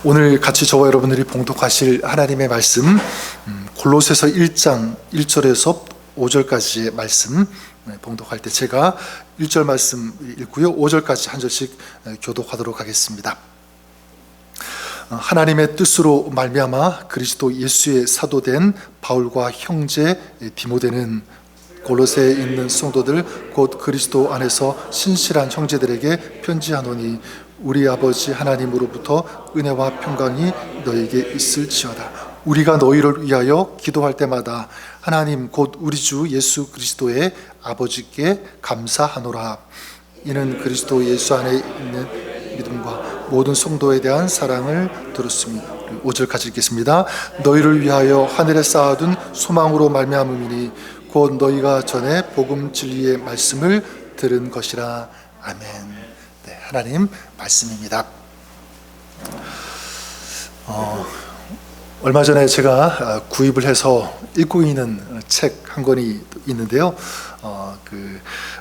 오늘 같이 저와 여러분들이 봉독하실 하나님의 말씀, 골로새서 1장 1절에서 5절까지의 말씀 봉독할 때 제가 1절 말씀 읽고요, 5절까지 한 절씩 교독하도록 하겠습니다. 하나님의 뜻으로 말미암아 그리스도 예수의 사도된 바울과 형제 디모데는 골로새에 있는 성도들 곧 그리스도 안에서 신실한 형제들에게 편지하노니 우리 아버지 하나님으로부터 은혜와 평강이 너에게 있을지어다. 우리가 너희를 위하여 기도할 때마다 하나님 곧 우리 주 예수 그리스도의 아버지께 감사하노라. 이는 그리스도 예수 안에 있는 믿음과 모든 성도에 대한 사랑을 들었습니다. 5절까지 읽겠습니다. 너희를 위하여 하늘에 쌓아둔 소망으로 말미암음이니 곧 너희가 전에 복음 진리의 말씀을 들은 것이라. 아멘. 네, 하나님 말씀입니다. 얼마 전에 제가 구입을 해서 읽고 있는 책 한 권이 있는데요.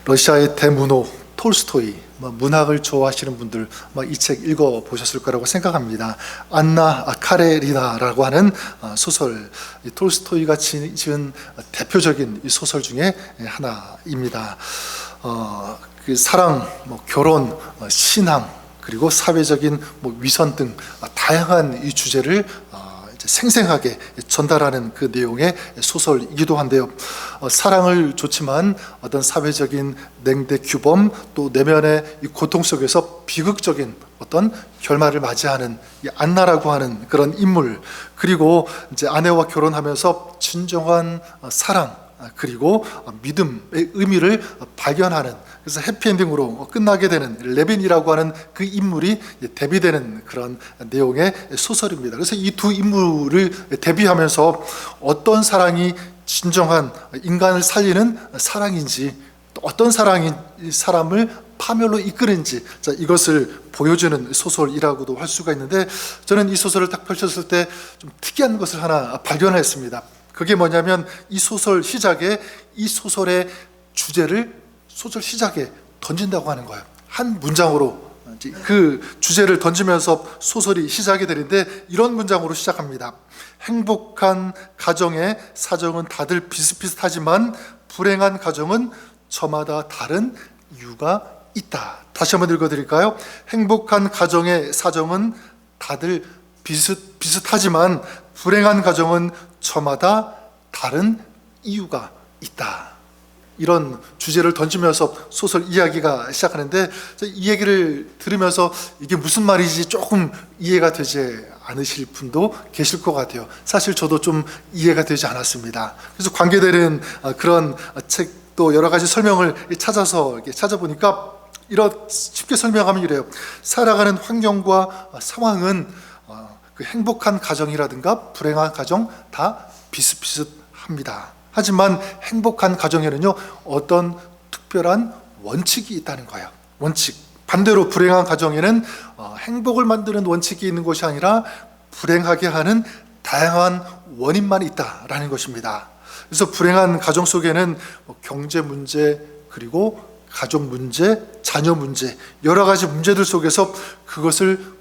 러시아의 대문호 톨스토이, 문학을 좋아하시는 분들 이 책 읽어보셨을 거라고 생각합니다. 안나 카레리나라고 하는 소설, 톨스토이가 지은 대표적인 소설 중에 하나입니다. 그 사랑, 결혼, 신앙, 그리고 사회적인 위선 등 다양한 이 주제를 생생하게 전달하는 그 내용의 소설이기도 한데요. 사랑을 좋지만 어떤 사회적인 냉대 규범, 또 내면의 이 고통 속에서 비극적인 어떤 결말을 맞이하는 이 안나라고 하는 그런 인물, 그리고 이제 아내와 결혼하면서 진정한 사랑, 그리고 믿음의 의미를 발견하는, 그래서 해피엔딩으로 끝나게 되는 레빈이라고 하는 그 인물이 대비되는 그런 내용의 소설입니다. 그래서 이 두 인물을 대비하면서 어떤 사랑이 진정한 인간을 살리는 사랑인지, 또 어떤 사랑이 사람을 파멸로 이끄는지, 이것을 보여주는 소설이라고도 할 수가 있는데, 저는 이 소설을 딱 펼쳤을 때 좀 특이한 것을 하나 발견했습니다. 그게 뭐냐면 이 소설 시작에 이 소설의 주제를 소설 시작에 던진다고 하는 거예요. 한 문장으로 그 주제를 던지면서 소설이 시작이 되는데 이런 문장으로 시작합니다. 행복한 가정의 사정은 다들 비슷비슷하지만 불행한 가정은 저마다 다른 이유가 있다. 다시 한번 읽어드릴까요? 행복한 가정의 사정은 다들 비슷하지만 불행한 가정은 저마다 다른 이유가 있다. 이런 주제를 던지면서 소설 이야기가 시작하는데, 이 얘기를 들으면서 이게 무슨 말이지 조금 이해가 되지 않으실 분도 계실 것 같아요. 사실 저도 좀 이해가 되지 않았습니다. 그래서 관계되는 그런 책도 여러 가지 설명을 찾아보니까 쉽게 설명하면 이래요. 살아가는 환경과 상황은 그 행복한 가정이라든가 불행한 가정 다 비슷비슷합니다. 하지만 행복한 가정에는요, 어떤 특별한 원칙이 있다는 거예요. 원칙. 반대로 불행한 가정에는 행복을 만드는 원칙이 있는 것이 아니라 불행하게 하는 다양한 원인만 있다라는 것입니다. 그래서 불행한 가정 속에는 경제 문제, 그리고 가족 문제, 자녀 문제, 여러 가지 문제들 속에서 그것을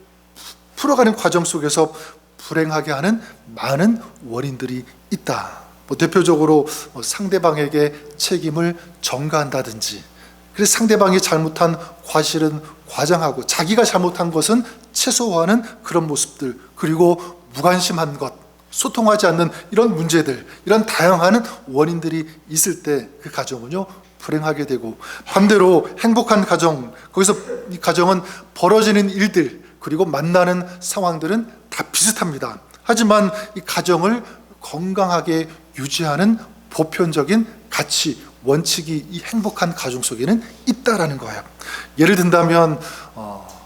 풀어가는 과정 속에서 불행하게 하는 많은 원인들이 있다. 대표적으로 상대방에게 책임을 전가한다든지, 그래서 상대방이 잘못한 과실은 과장하고 자기가 잘못한 것은 최소화하는 그런 모습들, 그리고 무관심한 것, 소통하지 않는 이런 문제들, 이런 다양한 원인들이 있을 때 그 가정은요 불행하게 되고, 반대로 행복한 가정, 거기서 이 가정은 벌어지는 일들, 그리고 만나는 상황들은 다 비슷합니다. 하지만 이 가정을 건강하게 유지하는 보편적인 가치, 원칙이 이 행복한 가정 속에는 있다라는 거예요. 예를 든다면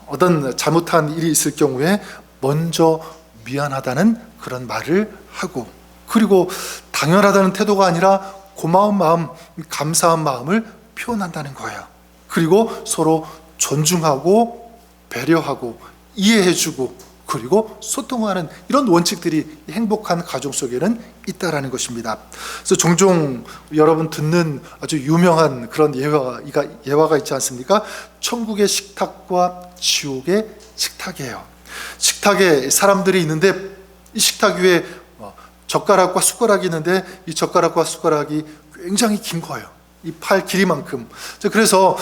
어떤 잘못한 일이 있을 경우에 먼저 미안하다는 그런 말을 하고, 그리고 당연하다는 태도가 아니라 고마운 마음, 감사한 마음을 표현한다는 거예요. 그리고 서로 존중하고 배려하고 이해해주고, 그리고 소통하는 이런 원칙들이 행복한 가정 속에는 있다라는 것입니다. 그래서 종종 여러분 듣는 아주 유명한 그런 예화가 있지 않습니까? 천국의 식탁과 지옥의 식탁이에요. 식탁에 사람들이 있는데 이 식탁 위에 젓가락과 숟가락이 있는데 이 젓가락과 숟가락이 굉장히 긴 거예요. 이 팔 길이만큼. 그래서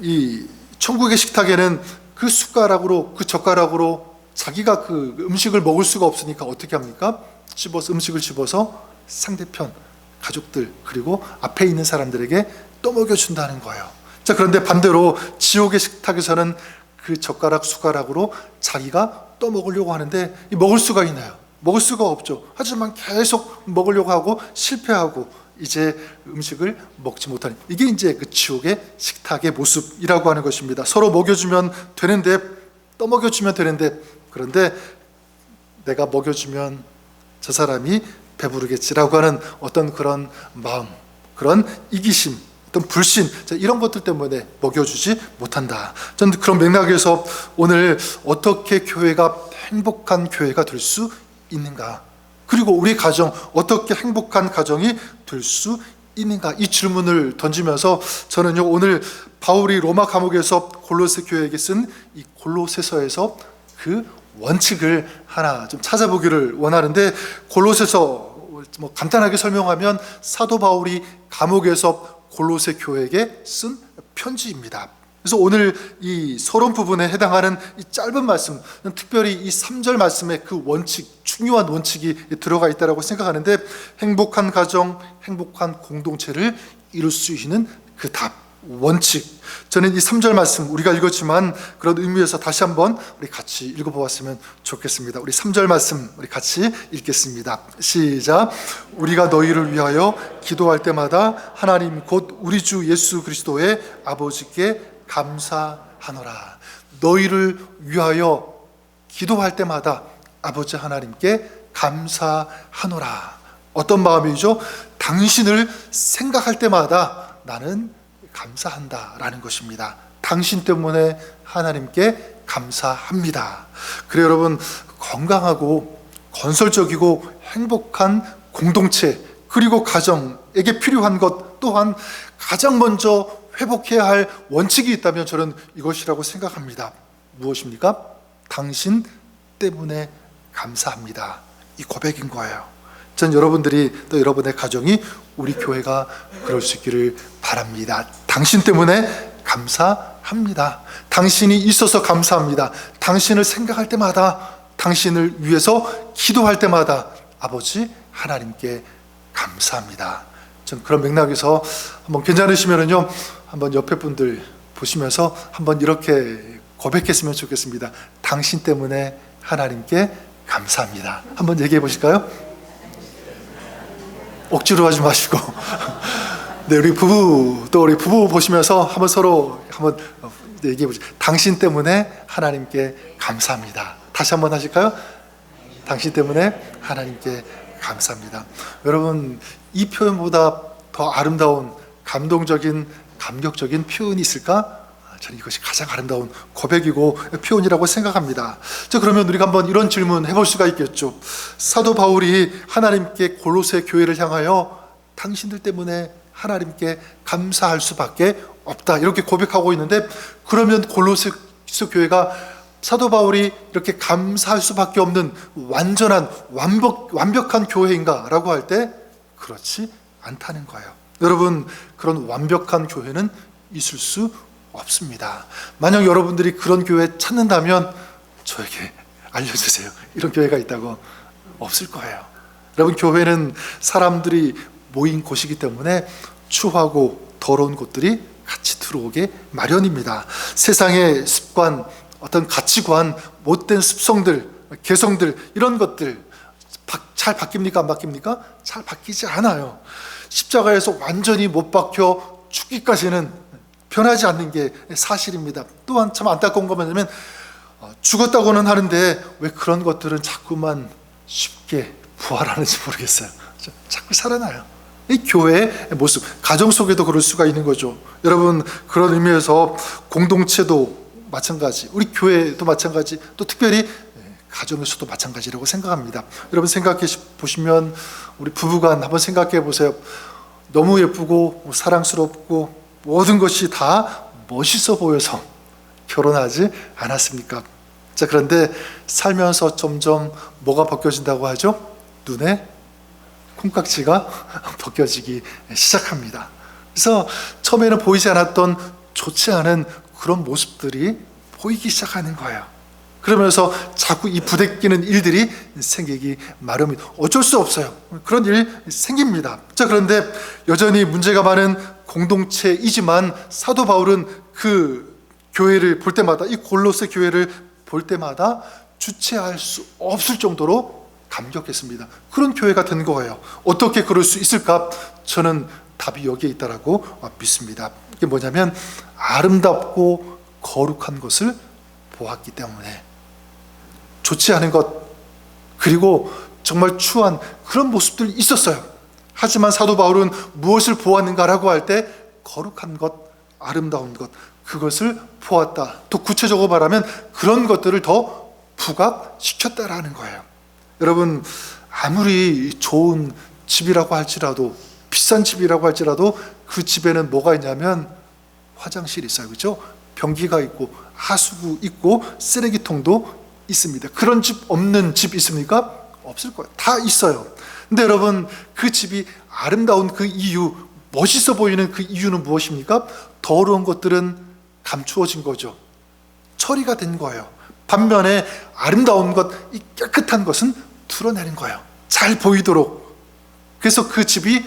이 천국의 식탁에는 그 숟가락으로, 그 젓가락으로 자기가 그 음식을 먹을 수가 없으니까 어떻게 합니까? 음식을 집어서 상대편 가족들 그리고 앞에 있는 사람들에게 떠먹여준다는 거예요. 자, 그런데 반대로 지옥의 식탁에서는 그 젓가락 숟가락으로 자기가 떠먹으려고 하는데 먹을 수가 있나요? 먹을 수가 없죠. 하지만 계속 먹으려고 하고 실패하고 이제 음식을 먹지 못하는, 이게 이제 그 지옥의 식탁의 모습이라고 하는 것입니다. 서로 먹여주면 되는데, 떠먹여주면 되는데, 그런데 내가 먹여주면 저 사람이 배부르겠지라고 하는 어떤 그런 마음, 그런 이기심, 어떤 불신, 이런 것들 때문에 먹여주지 못한다. 저는 그런 맥락에서 오늘 어떻게 교회가 행복한 교회가 될 수 있는가, 그리고 우리 가정 어떻게 행복한 가정이 될 수 있는가, 이 질문을 던지면서 저는요, 오늘 바울이 로마 감옥에서 골로새 교회에게 쓴 이 골로새서에서 그 원칙을 하나 좀 찾아보기를 원하는데, 골로새서 간단하게 설명하면 사도 바울이 감옥에서 골로새 교회에게 쓴 편지입니다. 그래서 오늘 이 서론 부분에 해당하는 이 짧은 말씀, 특별히 이 3절 말씀에 그 원칙, 중요한 원칙이 들어가 있다고 생각하는데, 행복한 가정, 행복한 공동체를 이룰 수 있는 그 답, 원칙. 저는 이 3절 말씀 우리가 읽었지만 그런 의미에서 다시 한번 우리 같이 읽어보았으면 좋겠습니다. 우리 3절 말씀 우리 같이 읽겠습니다. 시작. 우리가 너희를 위하여 기도할 때마다 하나님 곧 우리 주 예수 그리스도의 아버지께 감사하노라. 너희를 위하여 기도할 때마다 아버지 하나님께 감사하노라. 어떤 마음이죠? 당신을 생각할 때마다 나는 감사한다라는 것입니다. 당신 때문에 하나님께 감사합니다. 그래 여러분, 건강하고 건설적이고 행복한 공동체 그리고 가정에게 필요한 것 또한 가장 먼저 회복해야 할 원칙이 있다면 저는 이것이라고 생각합니다. 무엇입니까? 당신 때문에 감사합니다. 이 고백인 거예요. 전 여러분들이 또 여러분의 가정이 우리 교회가 그럴 수 있기를 바랍니다. 당신 때문에 감사합니다. 당신이 있어서 감사합니다. 당신을 생각할 때마다, 당신을 위해서 기도할 때마다 아버지 하나님께 감사합니다. 전 그런 맥락에서 한번 괜찮으시면요, 한번 옆에 분들 보시면서 한번 이렇게 고백했으면 좋겠습니다. 당신 때문에 하나님께 감사합니다. 한번 얘기해 보실까요? 억지로 하지 마시고. 네, 우리 부부 보시면서 한번 서로 한번 얘기해 보죠. 당신 때문에 하나님께 감사합니다. 다시 한번 하실까요? 당신 때문에 하나님께 감사합니다. 여러분, 이 표현보다 더 아름다운 감동적인 감격적인 표현이 있을까? 저는 이것이 가장 아름다운 고백이고 표현이라고 생각합니다. 자, 그러면 우리가 한번 이런 질문 해볼 수가 있겠죠. 사도 바울이 하나님께 골로새 교회를 향하여 당신들 때문에 하나님께 감사할 수밖에 없다 이렇게 고백하고 있는데, 그러면 골로새 교회가 사도 바울이 이렇게 감사할 수밖에 없는 완전한 완벽한 교회인가 라고 할 때 그렇지 않다는 거예요. 여러분, 그런 완벽한 교회는 있을 수 없습니다. 만약 여러분들이 그런 교회 찾는다면 저에게 알려주세요. 이런 교회가 있다고. 없을 거예요. 여러분, 교회는 사람들이 모인 곳이기 때문에 추하고 더러운 곳들이 같이 들어오게 마련입니다. 세상의 습관, 어떤 가치관, 못된 습성들, 개성들, 이런 것들 잘 바뀝니까? 안 바뀝니까? 잘 바뀌지 않아요. 십자가에서 완전히 못 박혀 죽기까지는 변하지 않는 게 사실입니다. 또한 참 안타까운 거 뭐냐면 죽었다고는 하는데 왜 그런 것들은 자꾸만 쉽게 부활하는지 모르겠어요. 자꾸 살아나요. 이 교회의 모습, 가정 속에도 그럴 수가 있는 거죠. 여러분, 그런 의미에서 공동체도 마찬가지, 우리 교회도 마찬가지, 또 특별히 가정에서도 마찬가지라고 생각합니다. 여러분, 생각해 보시면 우리 부부간 한번 생각해 보세요. 너무 예쁘고 사랑스럽고 모든 것이 다 멋있어 보여서 결혼하지 않았습니까? 자, 그런데 살면서 점점 뭐가 벗겨진다고 하죠? 눈에 콩깍지가 벗겨지기 시작합니다. 그래서 처음에는 보이지 않았던 좋지 않은 그런 모습들이 보이기 시작하는 거예요. 그러면서 자꾸 이 부대끼는 일들이 생기기 마련입니다. 어쩔 수 없어요. 그런 일 생깁니다. 자, 그런데 여전히 문제가 많은 공동체이지만 사도 바울은 그 교회를 볼 때마다, 이 골로새 교회를 볼 때마다 주체할 수 없을 정도로 감격했습니다. 그런 교회가 된 거예요. 어떻게 그럴 수 있을까? 저는 답이 여기에 있다라고 믿습니다. 이게 뭐냐면 아름답고 거룩한 것을 보았기 때문에, 좋지 않은 것, 그리고 정말 추한 그런 모습들이 있었어요. 하지만 사도 바울은 무엇을 보았는가라고 할 때 거룩한 것, 아름다운 것, 그것을 보았다. 또 구체적으로 말하면 그런 것들을 더 부각시켰다라는 거예요. 여러분, 아무리 좋은 집이라고 할지라도, 비싼 집이라고 할지라도 그 집에는 뭐가 있냐면 화장실이 있어요. 그렇죠? 변기가 있고 하수구 있고 쓰레기통도 있습니다. 그런 집 없는 집 있습니까? 없을 거예요. 다 있어요. 근데 여러분, 그 집이 아름다운 그 이유, 멋있어 보이는 그 이유는 무엇입니까? 더러운 것들은 감추어진 거죠. 처리가 된 거예요. 반면에 아름다운 것, 이 깨끗한 것은 드러내는 거예요. 잘 보이도록. 그래서 그 집이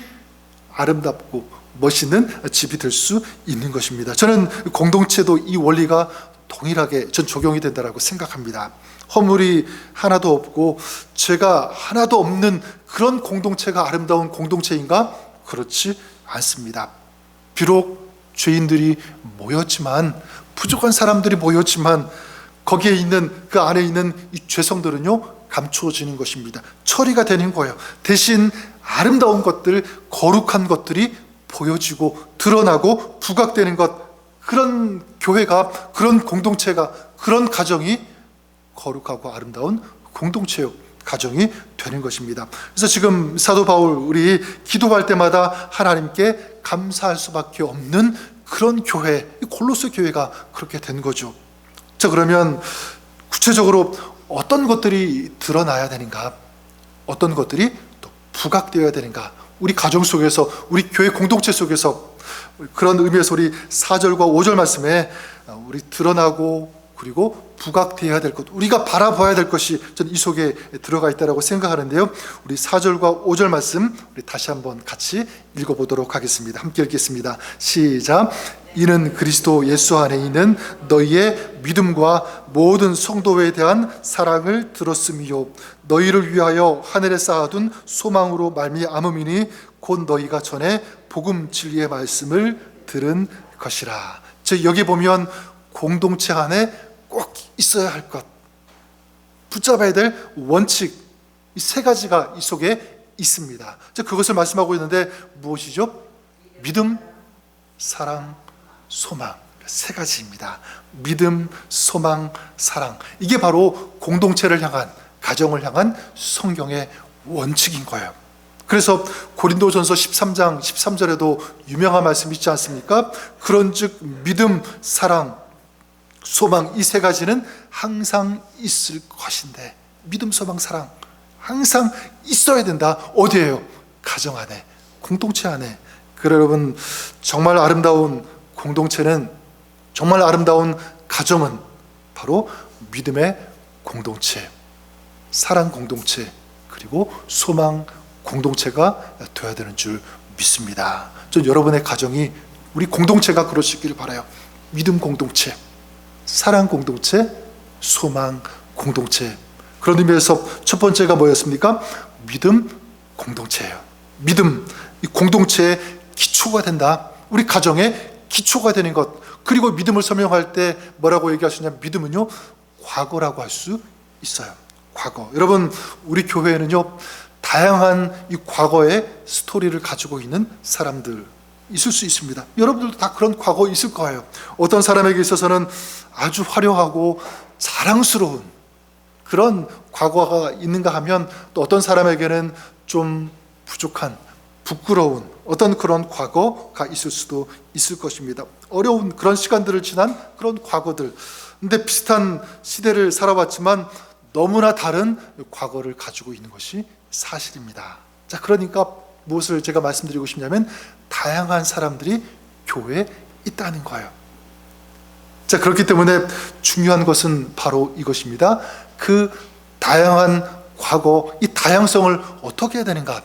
아름답고 멋있는 집이 될 수 있는 것입니다. 저는 공동체도 이 원리가 동일하게 전 적용이 된다고 생각합니다. 허물이 하나도 없고 죄가 하나도 없는 그런 공동체가 아름다운 공동체인가? 그렇지 않습니다. 비록 죄인들이 모였지만, 부족한 사람들이 모였지만, 거기에 있는, 그 안에 있는 이 죄성들은요, 감추어지는 것입니다. 처리가 되는 거예요. 대신 아름다운 것들, 거룩한 것들이 보여지고 드러나고 부각되는 것, 그런 교회가, 그런 공동체가, 그런 가정이 거룩하고 아름다운 공동체요, 가정이 되는 것입니다. 그래서 지금 사도 바울, 우리 기도할 때마다 하나님께 감사할 수밖에 없는 그런 교회, 골로새 교회가 그렇게 된 거죠. 자, 그러면 구체적으로 어떤 것들이 드러나야 되는가? 어떤 것들이 또 부각되어야 되는가? 우리 가정 속에서, 우리 교회 공동체 속에서, 그런 의미에서 우리 4절과 5절 말씀에 우리 드러나고 그리고 부각되어야 될 것, 우리가 바라봐야 될 것이 저는 이 속에 들어가 있다고 생각하는데요. 우리 4절과 5절 말씀 우리 다시 한번 같이 읽어보도록 하겠습니다. 함께 읽겠습니다. 시작. 이는 그리스도 예수 안에 있는 너희의 믿음과 모든 성도에 대한 사랑을 들었음이요, 너희를 위하여 하늘에 쌓아둔 소망으로 말미암음이니 곧 너희가 전에 복음 진리의 말씀을 들은 것이라. 즉, 여기 보면 공동체 안에 꼭 있어야 할 것, 붙잡아야 될 원칙, 이 세 가지가 이 속에 있습니다. 즉, 그것을 말씀하고 있는데 무엇이죠? 믿음, 사랑, 소망, 세 가지입니다. 믿음, 소망, 사랑. 이게 바로 공동체를 향한, 가정을 향한 성경의 원칙인 거예요. 그래서 고린도전서 13장 13절에도 유명한 말씀이 있지 않습니까? 그런즉 믿음, 사랑, 소망, 이 세 가지는 항상 있을 것인데, 믿음, 소망, 사랑 항상 있어야 된다. 어디에요? 가정 안에, 공동체 안에. 그래, 여러분, 정말 아름다운 공동체는, 정말 아름다운 가정은 바로 믿음의 공동체, 사랑 공동체, 그리고 소망 공동체가 되어야 되는 줄 믿습니다. 전 여러분의 가정이, 우리 공동체가 그러시기를 바라요. 믿음 공동체, 사랑 공동체, 소망 공동체. 그런 의미에서 첫 번째가 뭐였습니까? 믿음 공동체예요. 믿음, 이 공동체의 기초가 된다. 우리 가정의 기초가 되는 것. 그리고 믿음을 설명할 때 뭐라고 얘기하시냐면, 믿음은요, 과거라고 할 수 있어요. 과거. 여러분, 우리 교회에는요, 다양한 이 과거의 스토리를 가지고 있는 사람들 있을 수 있습니다. 여러분들도 다 그런 과거 있을 거예요. 어떤 사람에게 있어서는 아주 화려하고 자랑스러운 그런 과거가 있는가 하면, 또 어떤 사람에게는 좀 부족한, 부끄러운 어떤 그런 과거가 있을 수도 있을 것입니다. 어려운 그런 시간들을 지난 그런 과거들, 근데 비슷한 시대를 살아왔지만 너무나 다른 과거를 가지고 있는 것이 사실입니다. 자, 그러니까 무엇을 제가 말씀드리고 싶냐면 다양한 사람들이 교회에 있다는 거예요. 자, 그렇기 때문에 중요한 것은 바로 이것입니다. 그 다양한 과거, 이 다양성을 어떻게 해야 되는가?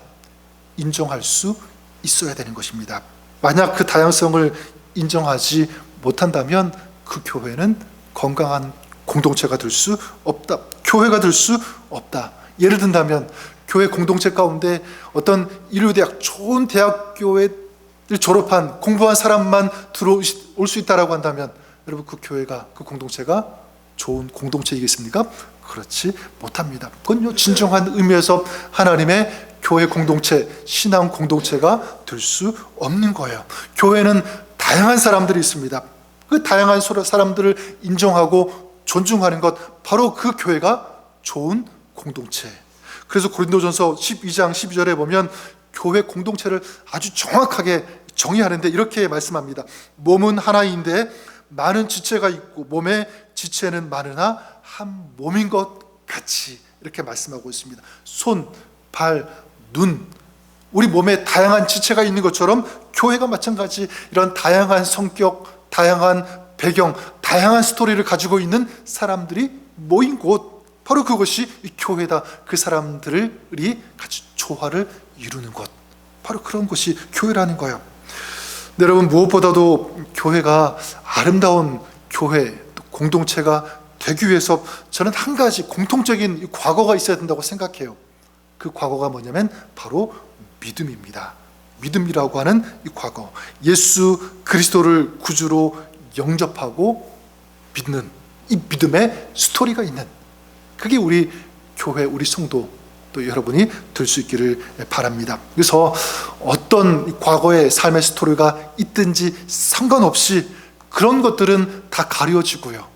인정할 수 있어야 되는 것입니다. 만약 그 다양성을 인정하지 못한다면 그 교회는 건강한 공동체가 될 수 없다. 교회가 될 수 없다. 예를 든다면 교회 공동체 가운데 어떤 인류대학, 좋은 대학교를 졸업한 공부한 사람만 들어올 수 있다라고 한다면 여러분, 그 교회가, 그 공동체가 좋은 공동체이겠습니까? 그렇지 못합니다. 그건요, 진정한 의미에서 하나님의 교회 공동체, 신앙 공동체가 될 수 없는 거예요. 교회는 다양한 사람들이 있습니다. 그 다양한 사람들을 인정하고 존중하는 것, 바로 그 교회가 좋은 공동체. 그래서 고린도전서 12장 12절에 보면 교회 공동체를 아주 정확하게 정의하는데 이렇게 말씀합니다. 몸은 하나인데 많은 지체가 있고 몸의 지체는 많으나 한 몸인 것 같이, 이렇게 말씀하고 있습니다. 손, 발, 눈, 우리 몸에 다양한 지체가 있는 것처럼 교회가 마찬가지 이런 다양한 성격, 다양한 배경, 다양한 스토리를 가지고 있는 사람들이 모인 곳, 바로 그것이 이 교회다. 그 사람들이 같이 조화를 이루는 것, 바로 그런 것이 교회라는 거예요. 네, 여러분, 무엇보다도 교회가 아름다운 교회, 또 공동체가 되기 위해서 저는 한 가지 공통적인 과거가 있어야 된다고 생각해요. 그 과거가 뭐냐면 바로 믿음입니다. 믿음이라고 하는 이 과거, 예수 그리스도를 구주로 영접하고 믿는 이 믿음의 스토리가 있는, 그게 우리 교회, 우리 성도, 또 여러분이 될 수 있기를 바랍니다. 그래서 어떤 과거의 삶의 스토리가 있든지 상관없이 그런 것들은 다 가려지고요.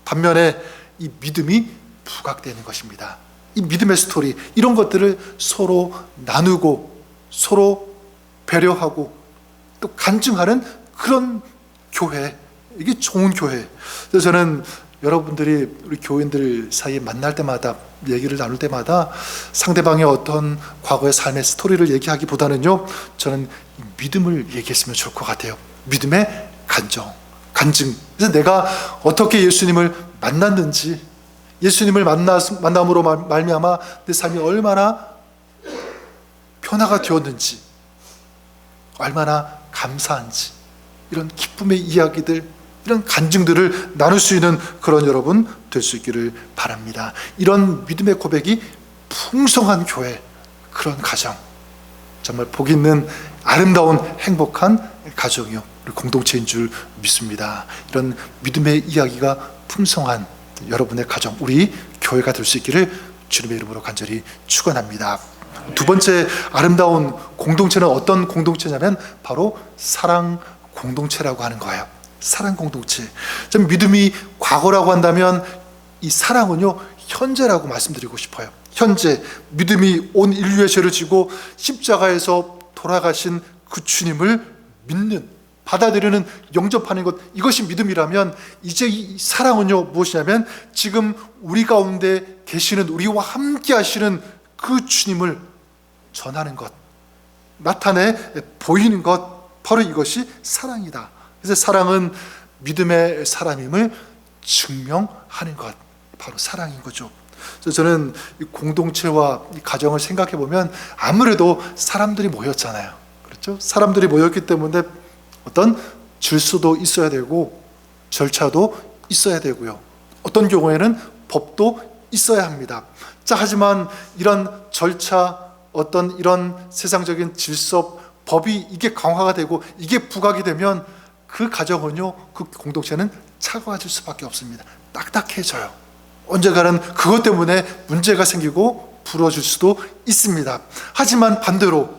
반면에 이 믿음이 부각되는 것입니다. 이 믿음의 스토리, 이런 것들을 서로 나누고 서로 배려하고 또 간증하는 그런 교회, 이게 좋은 교회. 그래서 저는 여러분들이 우리 교인들 사이에 만날 때마다, 얘기를 나눌 때마다 상대방의 어떤 과거의 삶의 스토리를 얘기하기보다는요, 저는 믿음을 얘기했으면 좋을 것 같아요. 믿음의 간증. 그래서 내가 어떻게 예수님을 만났는지, 예수님을 만남으로 말미암아 내 삶이 얼마나 변화가 되었는지, 얼마나 감사한지, 이런 기쁨의 이야기들, 이런 간증들을 나눌 수 있는 그런 여러분 될 수 있기를 바랍니다. 이런 믿음의 고백이 풍성한 교회, 그런 가정, 정말 복 있는 아름다운 행복한 가정이요, 공동체인 줄 믿습니다. 이런 믿음의 이야기가 풍성한 여러분의 가정, 우리 교회가 될 수 있기를 주님의 이름으로 간절히 축원합니다. 두 번째 아름다운 공동체는 어떤 공동체냐면 바로 사랑 공동체라고 하는 거예요. 사랑 공동체. 좀 믿음이 과거라고 한다면 이 사랑은요, 현재라고 말씀드리고 싶어요. 현재 믿음이 온 인류의 죄를 지고 십자가에서 돌아가신 그 주님을 믿는, 받아들이는, 영접하는 것, 이것이 믿음이라면 이제 이 사랑은요 무엇이냐면 지금 우리 가운데 계시는, 우리와 함께 하시는 그 주님을 전하는 것, 나타내 보이는 것, 바로 이것이 사랑이다. 그래서 사랑은 믿음의 사람임을 증명하는 것, 바로 사랑인 거죠. 그래서 저는 이 공동체와 이 가정을 생각해 보면 아무래도 사람들이 모였잖아요. 그렇죠? 사람들이 모였기 때문에 어떤 질서도 있어야 되고 절차도 있어야 되고요. 어떤 경우에는 법도 있어야 합니다. 자, 하지만 이런 절차, 어떤 이런 세상적인 질서, 법이 이게 강화가 되고 이게 부각이 되면 그 가정은요, 그 공동체는 차가워질 수밖에 없습니다. 딱딱해져요. 언젠가는 그것 때문에 문제가 생기고 부러질 수도 있습니다. 하지만 반대로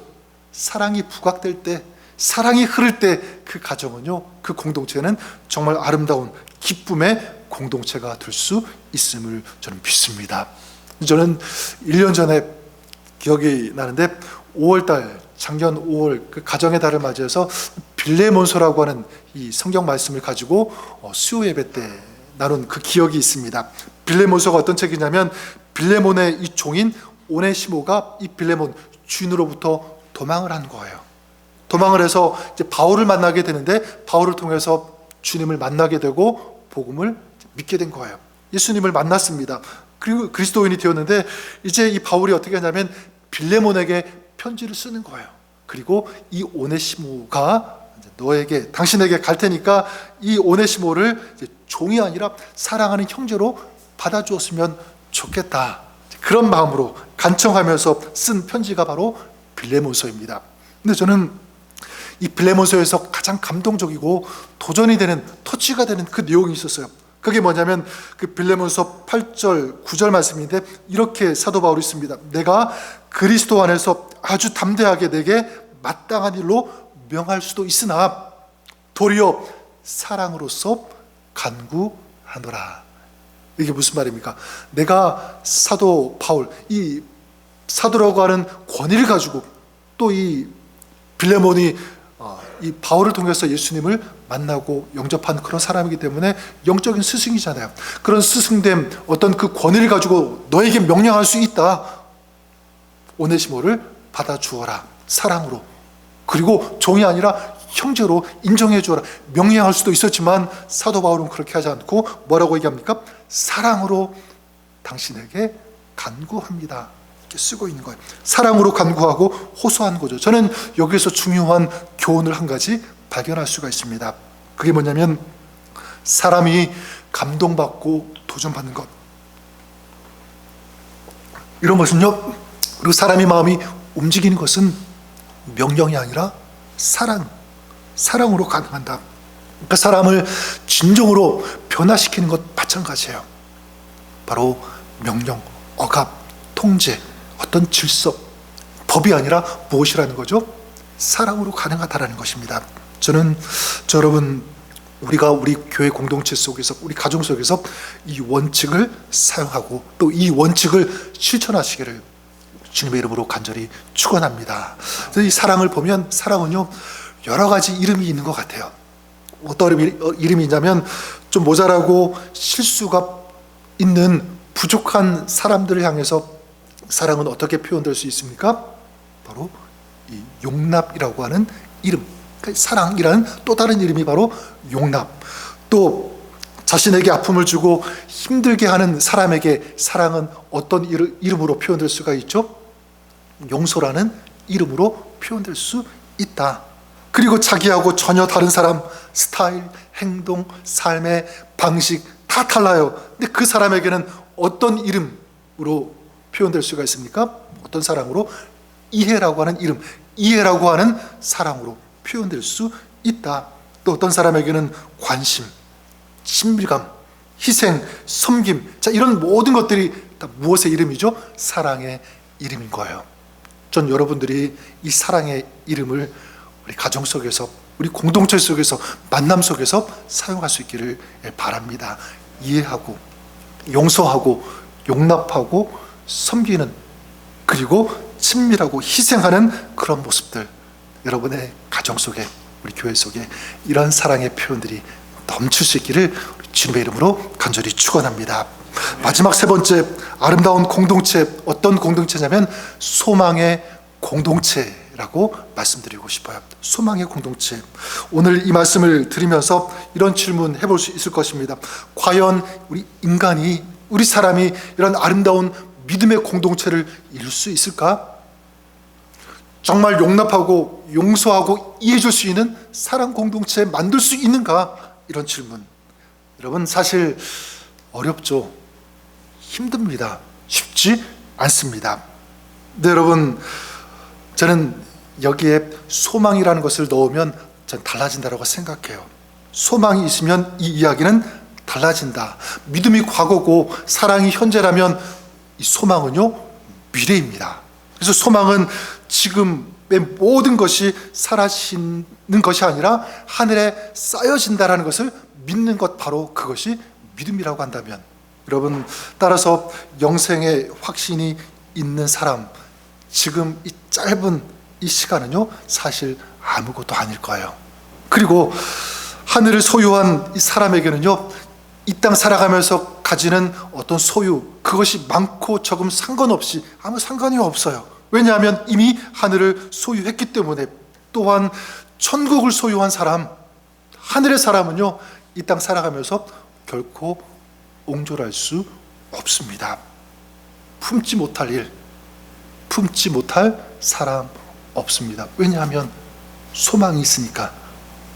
사랑이 부각될 때, 사랑이 흐를 때 그 가정은요, 그 공동체는 정말 아름다운 기쁨의 공동체가 될 수 있음을 저는 믿습니다. 저는 1년 전에 기억이 나는데 5월달, 작년 5월 그 가정의 달을 맞이해서 빌레몬서라고 하는 이 성경 말씀을 가지고 수요 예배 때 나눈 그 기억이 있습니다. 빌레몬서가 어떤 책이냐면 빌레몬의 이 종인 오네시모가 이 빌레몬 주인으로부터 도망을 한 거예요. 도망을 해서 이제 바울을 만나게 되는데 바울을 통해서 주님을 만나게 되고 복음을 믿게 된 거예요. 예수님을 만났습니다. 그리고 그리스도인이 되었는데 이제 이 바울이 어떻게 하냐면 빌레몬에게 편지를 쓰는 거예요. 그리고 이 오네시모가 너에게 당신에게 갈 테니까 이 오네시모를 이제 종이 아니라 사랑하는 형제로 받아주었으면 좋겠다. 그런 마음으로 간청하면서 쓴 편지가 바로 빌레몬서입니다. 근데 저는 이 빌레몬서에서 가장 감동적이고 도전이 되는, 터치가 되는 그 내용이 있었어요. 그게 뭐냐면 그 빌레몬서 8절 9절 말씀인데 이렇게 사도 바울이 있습니다. 내가 그리스도 안에서 아주 담대하게 내게 마땅한 일로 명할 수도 있으나 도리어 사랑으로서 간구하노라. 이게 무슨 말입니까? 내가 사도 바울, 이 사도라고 하는 권위를 가지고 또 이 빌레몬이 이 바울을 통해서 예수님을 만나고 영접한 그런 사람이기 때문에 영적인 스승이잖아요. 그런 스승됨, 어떤 그 권위를 가지고 너에게 명령할 수 있다. 오네시모를 받아주어라. 사랑으로. 그리고 종이 아니라 형제로 인정해 주어라. 명령할 수도 있었지만 사도 바울은 그렇게 하지 않고 뭐라고 얘기합니까? 사랑으로 당신에게 간구합니다. 이렇게 쓰고 있는 거예요. 사랑으로 간구하고 호소하는 거죠. 저는 여기서 중요한 교훈을 한 가지 발견할 수가 있습니다. 그게 뭐냐면 사람이 감동받고 도전받는 것, 이런 것은요, 그리고 사람의 마음이 움직이는 것은 명령이 아니라 사랑으로 가능한다. 그러니까 사람을 진정으로 변화시키는 것 마찬가지예요. 바로 명령, 억압, 통제, 어떤 질서, 법이 아니라 무엇이라는 거죠? 사랑으로 가능하다라는 것입니다. 저는 여러분, 우리가 우리 교회 공동체 속에서, 우리 가정 속에서 이 원칙을 사용하고 또 이 원칙을 실천하시기를 주님의 이름으로 간절히 축원합니다. 이 사랑을 보면 사랑은요, 여러 가지 이름이 있는 것 같아요. 어떤 이름이 있냐면 좀 모자라고 실수가 있는 부족한 사람들을 향해서 사랑은 어떻게 표현될 수 있습니까? 바로 이 용납이라고 하는 이름. 사랑이라는 또 다른 이름이 바로 용납. 또 자신에게 아픔을 주고 힘들게 하는 사람에게 사랑은 어떤 이름으로 표현될 수가 있죠? 용서라는 이름으로 표현될 수 있다. 그리고 자기하고 전혀 다른 사람, 스타일, 행동, 삶의 방식 다 달라요. 근데 그 사람에게는 어떤 이름으로 표현될 수가 있습니까? 어떤 사랑으로? 이해라고 하는 이름, 이해라고 하는 사랑으로 표현될 수 있다. 또 어떤 사람에게는 관심, 친밀감, 희생, 섬김, 자, 이런 모든 것들이 다 무엇의 이름이죠? 사랑의 이름인 거예요. 전 여러분들이 이 사랑의 이름을 우리 가정 속에서, 우리 공동체 속에서, 만남 속에서 사용할 수 있기를 바랍니다. 이해하고, 용서하고, 용납하고, 섬기는, 그리고 친밀하고 희생하는 그런 모습들, 여러분의 가정 속에, 우리 교회 속에 이런 사랑의 표현들이 넘칠 수 있기를 주님의 이름으로 간절히 축원합니다. 마지막 세 번째, 아름다운 공동체, 어떤 공동체냐면 소망의 공동체라고 말씀드리고 싶어요. 소망의 공동체. 오늘 이 말씀을 드리면서 이런 질문 해볼 수 있을 것입니다. 과연 우리 인간이, 우리 사람이 이런 아름다운 믿음의 공동체를 이룰 수 있을까? 정말 용납하고 용서하고 이해해줄 수 있는 사랑 공동체 만들 수 있는가? 이런 질문. 여러분, 사실 어렵죠. 힘듭니다. 쉽지 않습니다. 근데 여러분, 저는 여기에 소망이라는 것을 넣으면 전 달라진다고 생각해요. 소망이 있으면 이 이야기는 달라진다. 믿음이 과거고 사랑이 현재라면 이 소망은요, 미래입니다. 그래서 소망은 지금의 모든 것이 사라지는 것이 아니라 하늘에 쌓여진다라는 것을 믿는 것, 바로 그것이 믿음이라고 한다면, 여러분, 따라서 영생의 확신이 있는 사람, 지금 이 짧은 이 시간은요, 사실 아무것도 아닐 거예요. 그리고 하늘을 소유한 이 사람에게는요, 이 땅 살아가면서 가지는 어떤 소유, 그것이 많고 적음 상관없이 아무 상관이 없어요. 왜냐하면 이미 하늘을 소유했기 때문에. 또한 천국을 소유한 사람, 하늘의 사람은요, 이 땅 살아가면서 결코 옹졸할 수 없습니다. 품지 못할 일, 품지 못할 사람 없습니다. 왜냐하면 소망이 있으니까.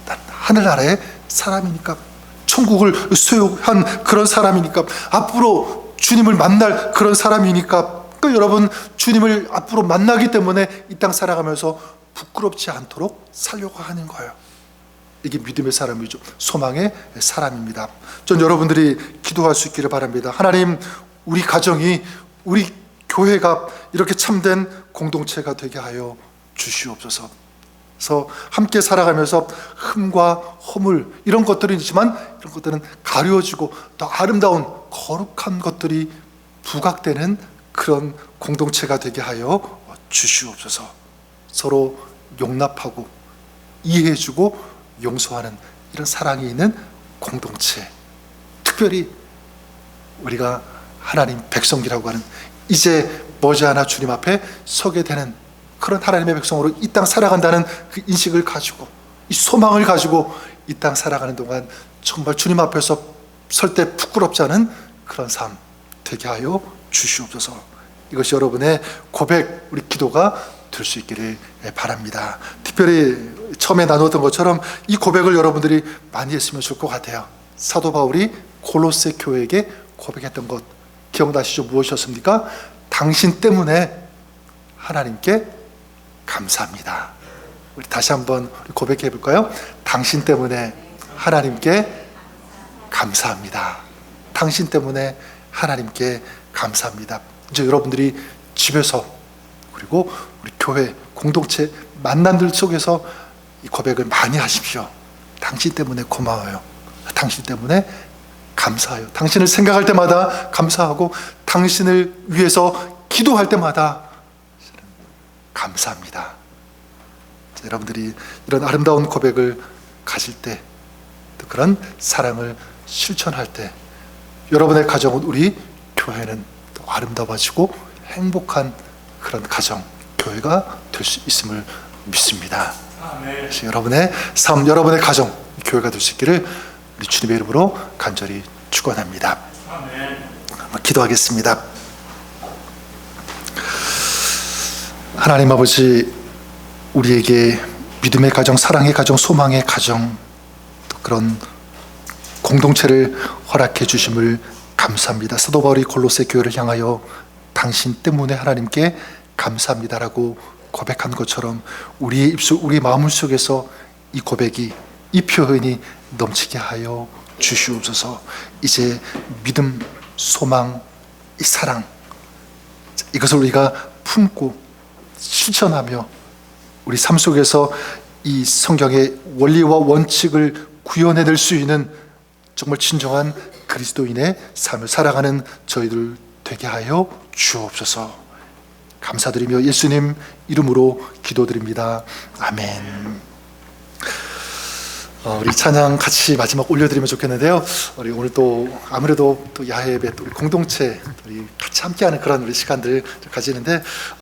난 하늘나라의 사람이니까, 천국을 소유한 그런 사람이니까, 앞으로 주님을 만날 그런 사람이니까. 그러니까 여러분, 주님을 앞으로 만나기 때문에 이 땅 살아가면서 부끄럽지 않도록 살려고 하는 거예요. 이게 믿음의 사람이죠. 소망의 사람입니다. 전 여러분들이 기도할 수 있기를 바랍니다. 하나님, 우리 가정이, 우리 교회가 이렇게 참된 공동체가 되게 하여 주시옵소서. 그래서 함께 살아가면서 흠과 허물, 이런 것들은 있지만 이런 것들은 가려지고 더 아름다운 거룩한 것들이 부각되는 그런 공동체가 되게 하여 주시옵소서. 서로 용납하고 이해해주고 용서하는 이런 사랑이 있는 공동체, 특별히 우리가 하나님 백성이라고 하는, 이제 머지않아 주님 앞에 서게 되는 그런 하나님의 백성으로 이 땅 살아간다는 그 인식을 가지고, 이 소망을 가지고 이 땅 살아가는 동안 정말 주님 앞에서 설 때 부끄럽지 않은 그런 삶 되게 하여 주시옵소서. 이것이 여러분의 고백, 우리 기도가 될 수 있기를 바랍니다. 특별히 처음에 나눴던 것처럼 이 고백을 여러분들이 많이 했으면 좋을 것 같아요. 사도 바울이 골로새 교회에게 고백했던 것 기억나시죠? 무엇이었습니까? 당신 때문에 하나님께 감사합니다. 우리 다시 한번 고백해 볼까요? 당신 때문에 하나님께 감사합니다. 당신 때문에 하나님께 감사합니다. 이제 여러분들이 집에서, 그리고 우리 교회 공동체 만남들 속에서 이 고백을 많이 하십시오. 당신 때문에 고마워요. 당신 때문에 감사해요. 당신을 생각할 때마다 감사하고, 당신을 위해서 기도할 때마다 감사합니다. 여러분들이 이런 아름다운 고백을 가질 때, 또 그런 사랑을 실천할 때, 여러분의 가정은, 우리 교회는 또 아름다워지고 행복한 그런 가정, 교회가 될 수 있음을 믿습니다. 아멘. 여러분의 삶, 여러분의 가정, 교회가 될 수 있기를 우리 주님의 이름으로 간절히 축원합니다. 아멘. 기도하겠습니다. 하나님 아버지, 우리에게 믿음의 가정, 사랑의 가정, 소망의 가정, 또 그런 공동체를 허락해 주심을 감사합니다. 사도 바울이 골로새 교회를 향하여 당신 때문에 하나님께 감사합니다라고 고백한 것처럼 우리의 입술, 우리 마음 속에서 이 고백이, 이 표현이 넘치게 하여 주시옵소서. 이제 믿음, 소망, 이 사랑, 이것을 우리가 품고 실천하며 우리 삶 속에서 이 성경의 원리와 원칙을 구현해낼 수 있는 정말 진정한 그리스도인의 삶을 살아가는 저희들 되게 하여 주옵소서. 감사드리며 예수님 이름으로 기도드립니다. 아멘. 우리 찬양 같이 마지막 올려드리면 좋겠는데요. 우리 오늘 또 아무래도 또 야외 예배, 또 우리 공동체, 우리 같이 함께하는 그런 우리 시간들 가지는데,